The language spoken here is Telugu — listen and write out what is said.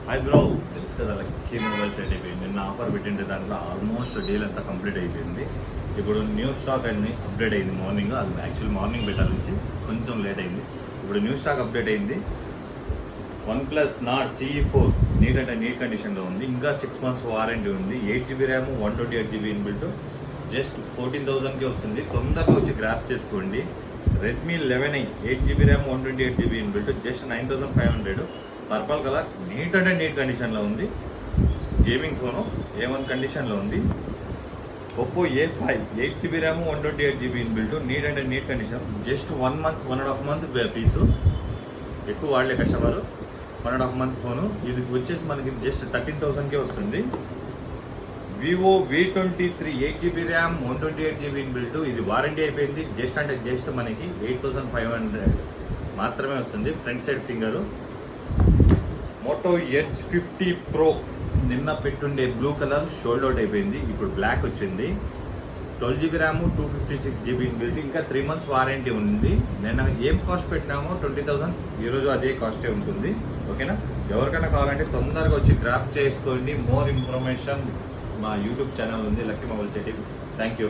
హాయ్ బ్రో, తెలుసు కదా లక్కీ మొబైల్ సెట్ అయిపోయింది. నిన్న ఆఫర్ పెట్టిండే దాంట్లో ఆల్మోస్ట్ డీల్ అంతా కంప్లీట్ అయిపోయింది. ఇప్పుడు న్యూ స్టాక్ అన్ని అప్డేట్ అయింది మార్నింగ్. అది యాక్చువల్ మార్నింగ్ పెట్టాలి నుంచి కొంచెం లేట్ అయింది. ఇప్పుడు న్యూ స్టాక్ అప్డేట్ అయింది. OnePlus Nord CE4 నీట్ అంటే నీట్ కండిషన్లో ఉంది. ఇంకా 6 months వారంటీ ఉంది. 8GB RAM, 128GB inbuilt. Just 14,000కి వస్తుంది. తొందరగా వచ్చి గ్రాప్ చేసుకోండి. Redmi 11i 8GB RAM, 128GB inbuilt. Just 9,500. Purple colour neat అంటే నీట్ కండిషన్లో ఉంది. గేమింగ్ ఫోను A1 కండిషన్లో ఉంది. Oppo A5 8GB RAM, 128GB inbuilt. Neat అంటే neat condition. Just 1.5 month piece. ఎక్కువ వాడలే కస్టమర్. 1.5 month phone. ఇది వచ్చేసి మనకి జస్ట్ 13,000కే వస్తుంది. Vivo V23 8GB RAM, 128GB inbuilt. ఇది వారంటీ అయిపోయింది. జస్ట్ మనకి 8,500 మాత్రమే వస్తుంది. Front side finger. Moto Edge 50 Pro నిన్న పెట్టుండే బ్లూ కలర్ షోల్డ్ అవుట్ అయిపోయింది. ఇప్పుడు బ్లాక్ వచ్చింది. 12GB RAM, 256GB inbuilt. ఇంకా 3 months వారంటీ ఉంది. నిన్న ఏం కాస్ట్ పెట్టినామో 20,000, ఈరోజు అదే కాస్టే ఉంటుంది. ఓకేనా? ఎవరికైనా కావాలంటే తొందరగా వచ్చి గ్రాప్ చేసుకోండి. మోర్ ఇన్ఫర్మేషన్ మా యూట్యూబ్ ఛానల్ ఉంది, lucky mobile set. Thank you.